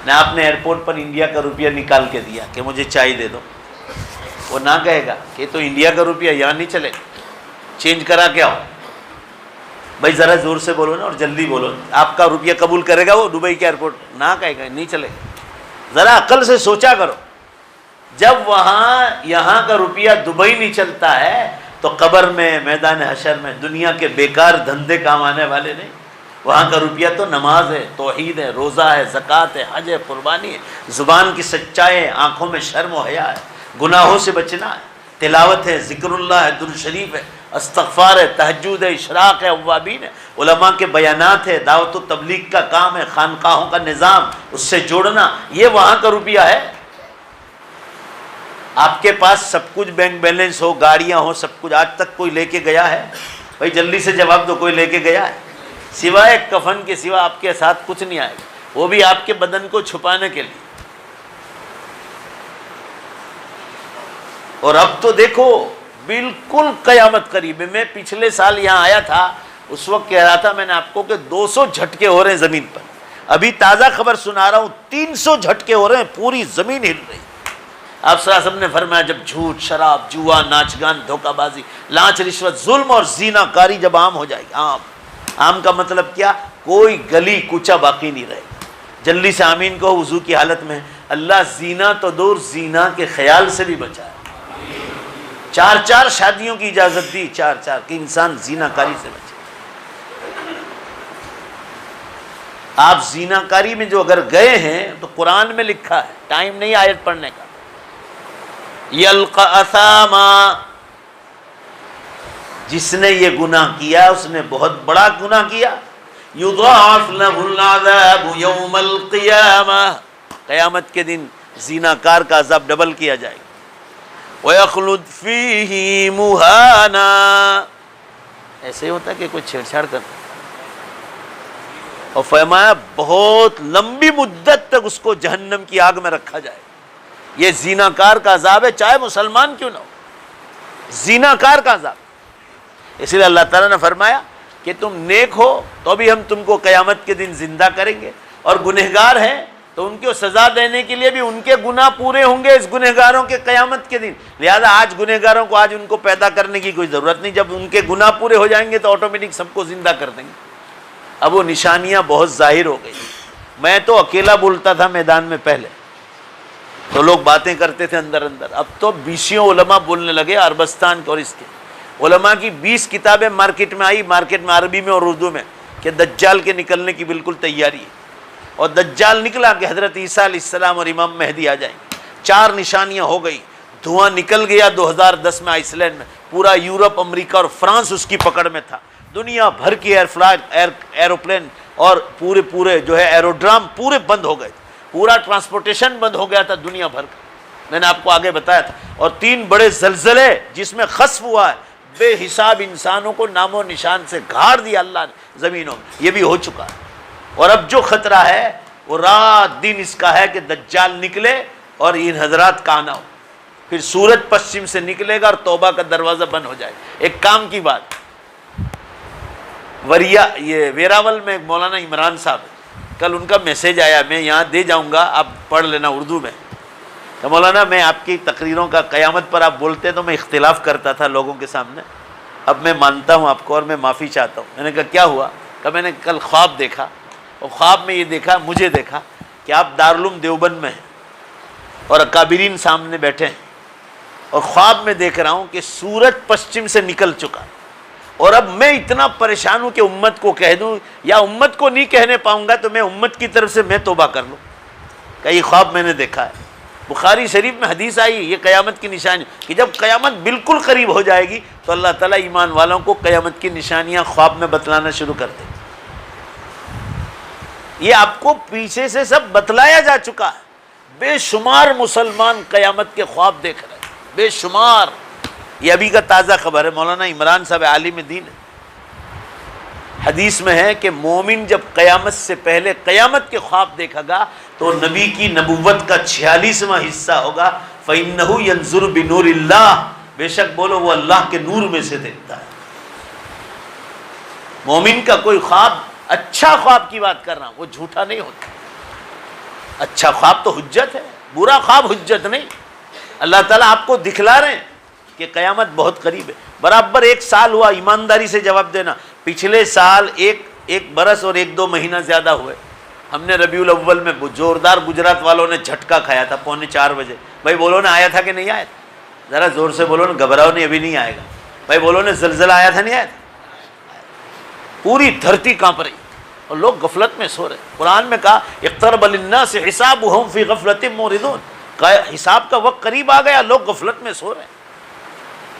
نہ آپ نے ایئرپورٹ پر انڈیا کا روپیہ نکال کے دیا کہ مجھے چائے دے دو، وہ نہ کہے گا کہ تو انڈیا کا روپیہ یہاں نہیں چلے گا، چینج کرا کے آؤ۔ بھائی ذرا زور سے بولو نا اور جلدی بولو، آپ کا روپیہ قبول کرے گا وہ دبئی کے ایئرپورٹ؟ نہ کہے گا، نہیں چلے گا۔ ذرا عقل سے سوچا کرو، جب وہاں یہاں کا روپیہ دبئی نہیں چلتا ہے تو قبر میں، میدان حشر میں دنیا کے بیکار دھندے کام آنے والے نہیں۔ وہاں کا روپیہ تو نماز ہے، توحید ہے، روزہ ہے، زکوٰۃ ہے، حج ہے، قربانی ہے، زبان کی سچائی ہے، آنکھوں میں شرم و حیا ہے، گناہوں سے بچنا ہے، تلاوت ہے، ذکر اللہ ہے، درود شریف ہے، استغفار ہے، تہجد ہے، اشراق ہے، اوابین ہے، علماء کے بیانات ہے، دعوت و تبلیغ کا کام ہے، خانقاہوں کا نظام، اس سے جوڑنا، یہ وہاں کا روپیہ ہے۔ آپ کے پاس سب کچھ بینک بیلنس ہو، گاڑیاں ہو، سب کچھ، آج تک کوئی لے کے گیا ہے؟ بھائی جلدی سے جواب دو، کوئی لے کے گیا ہے؟ سوائے کفن کے سوا آپ کے ساتھ کچھ نہیں آئے گا، وہ بھی آپ کے بدن کو چھپانے کے لیے۔ اور اب تو دیکھو بالکل قیامت قریب ہے۔ میں پچھلے سال یہاں آیا تھا، اس وقت کہہ رہا تھا میں نے آپ کو کہ 200 جھٹکے ہو رہے ہیں زمین پر، ابھی تازہ خبر سنا رہا ہوں 300 جھٹکے ہو رہے ہیں، پوری زمین ہل رہی۔ آپ صلی اللہ علیہ وسلم نے فرمایا جب جھوٹ، شراب، جوا، ناچ گان، دھوکہ بازی، لانچ، رشوت، ظلم اور زینہ کاری جب عام ہو جائے گی، عام کا مطلب کیا؟ کوئی گلی کوچہ باقی نہیں رہے گا۔ جلدی سے آمین کہو وضو کی حالت میں۔ اللہ زینہ تو دور، زینہ کے خیال سے بھی بچائے۔ 4 شادیوں کی اجازت دی، 4 کہ انسان زینہ کاری سے بچے۔ آپ زیناکاری میں جو اگر گئے ہیں تو قرآن میں لکھا ہے، ٹائم نہیں آیت پڑھنے کا، یلقى اثاما، جس نے یہ گناہ کیا اس نے بہت بڑا گناہ کیا، یضاعف له العذاب یوم القیامہ، قیامت کے دن زیناکار کا عذاب ڈبل کیا جائے گا، وَيَخْلُدْ فِيهِ مُهَانًا، ایسے ہی ہوتا ہے کہ کوئی چھیڑ چھاڑ کرتا، اور فرمایا بہت لمبی مدت تک اس کو جہنم کی آگ میں رکھا جائے، یہ زیناکار کا عذاب ہے، چاہے مسلمان کیوں نہ ہو، زیناکار کا عذاب۔ اس لیے اللہ تعالیٰ نے فرمایا کہ تم نیک ہو تو بھی ہم تم کو قیامت کے دن زندہ کریں گے، اور گنہگار ہیں تو ان کو سزا دینے کے لیے بھی ان کے گناہ پورے ہوں گے اس گنہگاروں کے قیامت کے دن، لہذا آج گنہگاروں کو آج ان کو پیدا کرنے کی کوئی ضرورت نہیں، جب ان کے گناہ پورے ہو جائیں گے تو آٹومیٹک سب کو زندہ کر دیں گے۔ اب وہ نشانیاں بہت ظاہر ہو گئی، میں تو اکیلا بولتا تھا میدان میں پہلے تو لوگ باتیں کرتے تھے اندر اندر، اب تو 20 علماء بولنے لگے، عربستان کے اور اس کے علماء کی 20 کتابیں مارکیٹ میں آئی، مارکیٹ میں عربی میں اور اردو میں، کہ دجال کے نکلنے کی بالکل تیاری ہے، اور دجال نکلا کہ حضرت عیسیٰ علیہ السلام اور امام مہدی آ جائیں گے، 4 نشانیاں ہو گئی، دھواں نکل گیا 2010 میں آئس لینڈ میں، پورا یورپ، امریکہ اور فرانس اس کی پکڑ میں تھا، دنیا بھر کی ایروپلین اور پورے جو ہے ایروڈرام پورے بند ہو گئے، پورا ٹرانسپورٹیشن بند ہو گیا تھا دنیا بھر کا، میں نے آپ کو آگے بتایا تھا، اور 3 بڑے زلزلے جس میں خسف ہوا ہے، بے حساب انسانوں کو نام و نشان سے گھاڑ دیا اللہ نے زمینوں میں، یہ بھی ہو چکا ہے، اور اب جو خطرہ ہے وہ رات دن اس کا ہے کہ دجال نکلے اور ان حضرات کا آنا ہو، پھر سورج پشچم سے نکلے گا اور توبہ کا دروازہ بند ہو جائے گا۔ ایک کام کی بات، یہ ویراول میں ایک مولانا عمران صاحب ہے، کل ان کا میسیج آیا، میں یہاں دے جاؤں گا، آپ پڑھ لینا اردو میں، کہ مولانا میں آپ کی تقریروں کا قیامت پر آپ بولتے تو میں اختلاف کرتا تھا لوگوں کے سامنے، اب میں مانتا ہوں آپ کو اور میں معافی چاہتا ہوں۔ میں نے کہا کیا ہوا؟ کہ میں نے کل خواب دیکھا، اور خواب میں یہ دیکھا، مجھے دیکھا کہ آپ دارالعلوم دیوبند میں ہیں اور اکابرین سامنے بیٹھے ہیں، اور خواب میں دیکھ رہا ہوں کہ سورج پشچم سے نکل چکا، اور اب میں اتنا پریشان ہوں کہ امت کو کہہ دوں یا امت کو نہیں کہنے پاؤں گا تو میں امت کی طرف سے میں توبہ کر لوں، کہ یہ خواب میں نے دیکھا ہے۔ بخاری شریف میں حدیث آئی، یہ قیامت کی نشانی کہ جب قیامت بالکل قریب ہو جائے گی تو اللہ تعالیٰ ایمان والوں کو قیامت کی نشانیاں خواب میں بتلانا شروع کر دے۔ یہ آپ کو پیچھے سے سب بتلایا جا چکا ہے، بے شمار مسلمان قیامت کے خواب دیکھ رہے ہیں، بے شمار۔ یہ ابھی کا تازہ خبر ہے، مولانا عمران صاحب عالم دین ہے، حدیث میں ہے کہ مومن جب قیامت سے پہلے قیامت کے خواب دیکھا گا تو نبی کی نبوت کا 46واں حصہ ہوگا، فَإِنَّهُ يَنظُرُ بِنُورِ اللَّهِ، بے شک بولو وہ اللہ کے نور میں سے دیکھتا ہے۔ مومن کا کوئی خواب، اچھا خواب کی بات کر رہا ہوں، وہ جھوٹا نہیں ہوتا، اچھا خواب تو حجت ہے، برا خواب حجت نہیں۔ اللہ تعالیٰ آپ کو دکھلا رہے ہیں کہ قیامت بہت قریب ہے، برابر 1 سال ہوا، ایمانداری سے جواب دینا، پچھلے سال ایک برس اور 1-2 مہینہ زیادہ ہوئے، ہم نے ربیع الاول میں زوردار گجرات والوں نے جھٹکا کھایا تھا 3:45 بجے، بھائی بولو نا آیا تھا کہ نہیں آیا تھا؟ ذرا زور سے بولو نا، گھبراؤ نہیں، ابھی نہیں آئے گا، بھائی بولو نا زلزلہ آیا تھا نہیں آیا تھا؟ پوری دھرتی کانپ رہی اور لوگ غفلت میں سو رہے۔ قرآن میں کہا اقترب للناس حسابهم فی غفلۃ معرضون، حساب کا وقت قریب آ گیا، لوگ غفلت میں سو رہے ہیں۔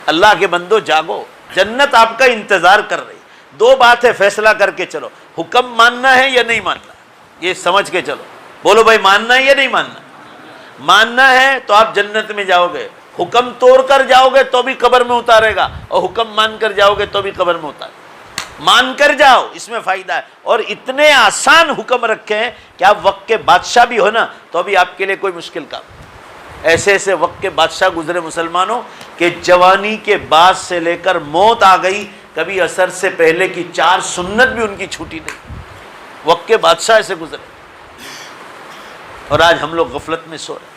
اللہ کے بندو جاگو، جنت آپ کا انتظار کر رہی۔ 2 بات ہے، فیصلہ کر کے چلو، حکم ماننا ہے یا نہیں ماننا، یہ سمجھ کے چلو، بولو بھائی ماننا ہے یا نہیں ماننا؟ ماننا ہے تو آپ جنت میں جاؤ گے، حکم توڑ کر جاؤ گے تو بھی قبر میں اتارے گا، اور حکم مان کر جاؤ گے تو بھی قبر میں اتارے گا۔ مان کر جاؤ، اس میں فائدہ ہے، اور اتنے آسان حکم رکھے ہیں کہ آپ وقت کے بادشاہ بھی ہو نا تو بھی آپ کے لیے کوئی مشکل کام۔ ایسے ایسے وقت کے بادشاہ گزرے مسلمانوں کہ جوانی کے بعد سے لے کر موت آ گئی، کبھی عصر سے پہلے کی 4 سنت بھی ان کی چھوٹی نہیں، وقت کے بادشاہ ایسے گزرے، اور آج ہم لوگ غفلت میں سو رہے۔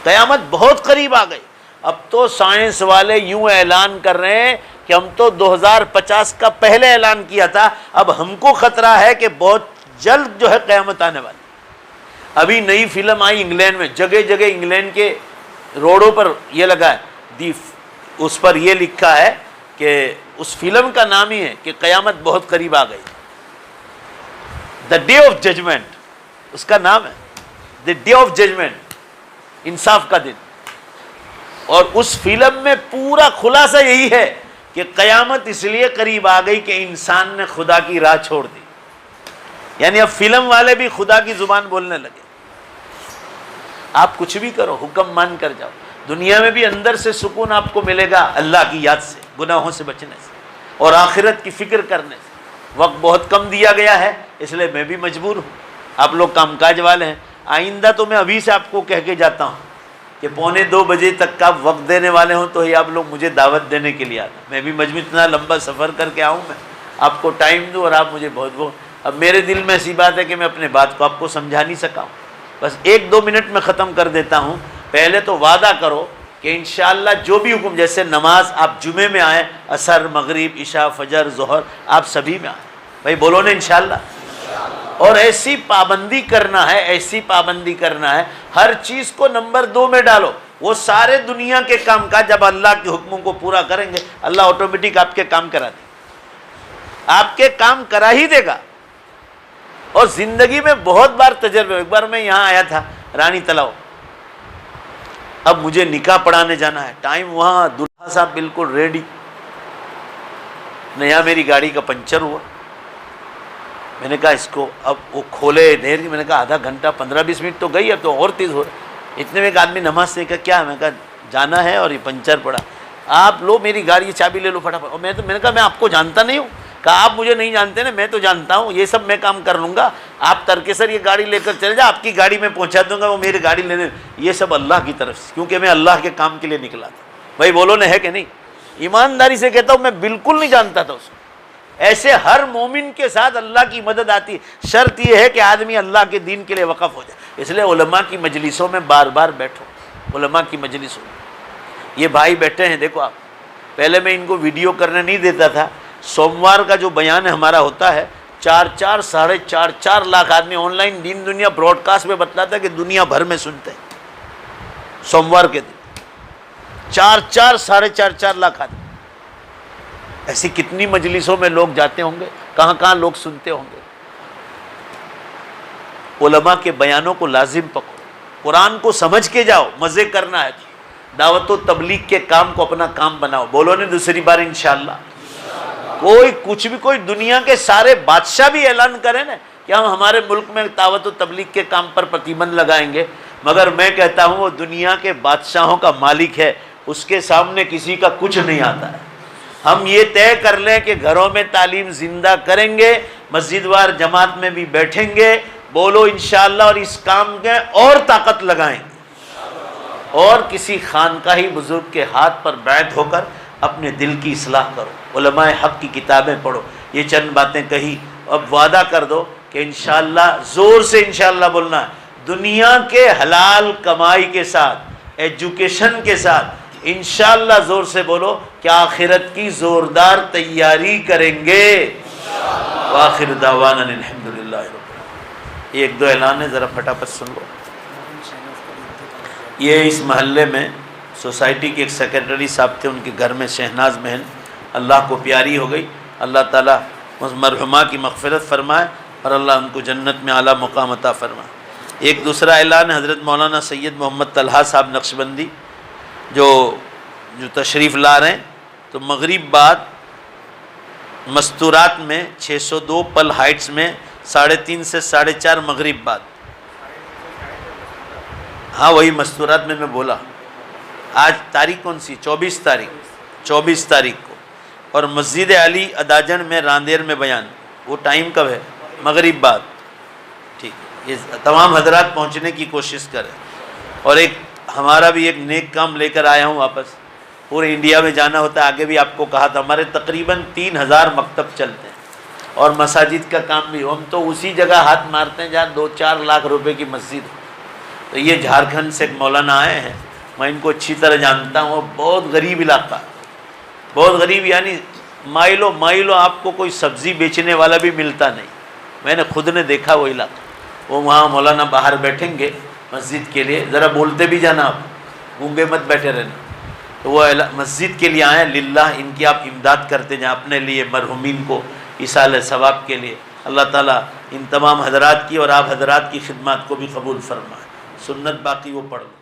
قیامت بہت قریب آ گئی، اب تو سائنس والے یوں اعلان کر رہے ہیں کہ ہم تو 2050 کا پہلے اعلان کیا تھا، اب ہم کو خطرہ ہے کہ بہت جلد جو ہے قیامت آنے والی۔ ابھی نئی فلم آئی انگلینڈ میں، جگہ جگہ انگلینڈ کے روڈوں پر یہ لگا ہے، اس پر یہ لکھا ہے کہ اس فلم کا نام ہی ہے کہ قیامت بہت قریب آ گئی۔ دا ڈے آف ججمنٹ اس کا نام ہے، دا ڈے آف ججمنٹ، انصاف کا دن. اور اس فلم میں پورا خلاصہ یہی ہے کہ قیامت اس لیے قریب آ گئی کہ انسان نے خدا کی راہ چھوڑ دی. یعنی اب فلم والے بھی خدا کی زبان بولنے لگے. آپ کچھ بھی کرو، حکم مان کر جاؤ. دنیا میں بھی اندر سے سکون آپ کو ملے گا اللہ کی یاد سے، گناہوں سے بچنے سے اور آخرت کی فکر کرنے سے. وقت بہت کم دیا گیا ہے، اس لیے میں بھی مجبور ہوں. آپ لوگ کام کاج والے ہیں، آئندہ تو میں ابھی سے آپ کو کہہ کے جاتا ہوں کہ 1:45 بجے تک کا آپ وقت دینے والے ہوں تو ہی آپ لوگ مجھے دعوت دینے کے لیے آنا. میں بھی مجبور اتنا لمبا سفر کر کے آؤں، میں آپ کو ٹائم دوں اور آپ مجھے بہت اب میرے دل میں ایسی بات ہے کہ میں اپنے بات کو آپ کو سمجھا نہیں سکا ہوں. بس 1-2 منٹ میں ختم کر دیتا ہوں. پہلے تو وعدہ کرو کہ انشاءاللہ جو بھی حکم، جیسے نماز آپ جمعے میں آئیں، عصر، مغرب، عشاء، فجر، ظہر، آپ سبھی میں آئیں. بھائی بولو نا انشاءاللہ. اور ایسی پابندی کرنا ہے، ایسی پابندی کرنا ہے، ہر چیز کو نمبر 2 میں ڈالو. وہ سارے دنیا کے کام کا جب اللہ کے حکموں کو پورا کریں گے، اللہ آٹومیٹک آپ کے کام کرا دے، آپ کے کام کرا ہی دے گا. اور زندگی میں بہت بار تجربے. ایک بار میں یہاں آیا تھا رانی تلاؤ، اب مجھے نکاح پڑھانے جانا ہے. ٹائم وہاں دلہا صاحب بالکل ریڈی. نیا میری گاڑی کا پنچر ہوا. میں نے کہا اس کو اب وہ کھولے دیر کی. میں نے کہا آدھا گھنٹہ 15-20 منٹ تو گئی، اب تو اور تیز ہو رہا. اتنے میں ایک آدمی نماز سے کہا کیا؟ میں کہا جانا ہے اور یہ پنچر پڑا. آپ لو میری گاڑی کی چابی لے لو فٹافٹ. اور میں نے کہا میں آپ کو جانتا نہیں ہوں. کہا آپ مجھے نہیں جانتے نا، میں تو جانتا ہوں، یہ سب میں کام کر لوں گا. آپ ترکسر یہ گاڑی لے کر چلے جا، آپ کی گاڑی میں پہنچا دوں گا. وہ میری گاڑی لینے، یہ سب اللہ کی طرف سے، کیونکہ میں اللہ کے کام کے لیے نکلا تھا. بھائی بولو نا، ہے کہ نہیں؟ ایمانداری سے کہتا ہوں میں بالکل نہیں جانتا تھا اس کو. ایسے ہر مومن کے ساتھ اللہ کی مدد آتی ہے. شرط یہ ہے کہ آدمی اللہ کے دین کے لیے وقف ہو جائے. اس لیے علماء کی مجلسوں میں بار بار بیٹھو. علماء کی مجلسوں میں یہ بھائی بیٹھے ہیں، دیکھو آپ. پہلے میں ان کو ویڈیو کرنے نہیں دیتا تھا. سوموار کا جو بیان ہمارا ہوتا ہے، 4-4 ساڑھے 4 لاکھ آدمی آن لائن دین دنیا براڈ کاسٹ میں بتلاتا ہے کہ دنیا بھر میں سنتے ہیں. سوموار کے دن 4 ساڑھے 4 لاکھ آدمی. ایسی کتنی مجلسوں میں لوگ جاتے ہوں گے، کہاں کہاں لوگ سنتے ہوں گے. علماء کے بیانوں کو لازم پکڑو. قرآن کو سمجھ کے جاؤ. مزے کرنا ہے، دعوت و تبلیغ کے کام کو اپنا کام بناؤ. بولو نے دوسری بار انشاءاللہ. کوئی کچھ بھی، کوئی دنیا کے سارے بادشاہ بھی اعلان کریں نا کہ ہم ہمارے ملک میں دعوت و تبلیغ کے کام پر پرتیبند لگائیں گے، مگر میں کہتا ہوں وہ دنیا کے بادشاہوں کا مالک ہے، اس کے سامنے کسی کا کچھ نہیں آتا ہے. ہم یہ طے کر لیں کہ گھروں میں تعلیم زندہ کریں گے، مسجد وار جماعت میں بھی بیٹھیں گے. بولو انشاءاللہ. اور اس کام میں اور طاقت لگائیں گے. اور کسی خانقاہی بزرگ کے ہاتھ پر بیعت ہو کر اپنے دل کی اصلاح کرو. علماء حق کی کتابیں پڑھو. یہ چند باتیں کہی. اب وعدہ کر دو کہ انشاءاللہ، زور سے انشاءاللہ بولنا ہے، دنیا کے حلال کمائی کے ساتھ، ایجوکیشن کے ساتھ انشاءاللہ زور سے بولو کہ آخرت کی زوردار تیاری کریں گے. وآخر دعوانا الحمدللہ رب العالمین. یہ 1-2 اعلان ہے، ذرا پھٹافٹ سن لو. یہ اس محلے میں سوسائٹی کے ایک سیکرٹری صاحب تھے، ان کے گھر میں شہناز بہن اللہ کو پیاری ہو گئی. اللہ تعالیٰ اس مرحومہ کی مغفرت فرمائے اور اللہ ان کو جنت میں اعلیٰ مقام عطا فرمائے. ایک دوسرا اعلان ہے، حضرت مولانا سید محمد طلحہ صاحب نقشبندی جو تشریف لا رہے ہیں، تو مغرب بعد مستورات میں 602 پل ہائٹس میں 3:30 سے 4:30 مغرب بعد. ہاں وہی مستورات میں بولا. آج تاریخ کون سی؟ 24 تاریخ کو. اور مسجد علی اداجن میں راندیر میں بیان. وہ ٹائم کب ہے؟ مغرب بعد. ٹھیک ہے، یہ تمام حضرات پہنچنے کی کوشش کریں. اور ایک ہمارا بھی ایک نیک کام لے کر آیا ہوں واپس. پورے انڈیا میں جانا ہوتا ہے. آگے بھی آپ کو کہا تھا، ہمارے تقریباً 3000 مکتب چلتے ہیں اور مساجد کا کام بھی. ہم تو اسی جگہ ہاتھ مارتے ہیں جہاں 2-4 لاکھ روپے کی مسجد ہو. تو یہ جھارکھنڈ سے ایک مولانا آئے ہیں، میں ان کو اچھی طرح جانتا ہوں. وہ بہت غریب علاقہ، بہت غریب، یعنی مائلوں آپ کو کوئی سبزی بیچنے والا بھی ملتا نہیں. میں نے خود نے دیکھا وہ علاقہ. وہ وہاں مولانا باہر بیٹھیں گے مسجد کے لیے. ذرا بولتے بھی جانا، آپ گونگے مت بیٹھے رہنا. تو وہ مسجد کے لیے آئے للہ. ان کی آپ امداد کرتے جائیں اپنے لیے، مرحومین کو ایصال ثواب کے لیے. اللہ تعالیٰ ان تمام حضرات کی اور آپ حضرات کی خدمات کو بھی قبول فرمائے. سنت باقی وہ پڑھ لو.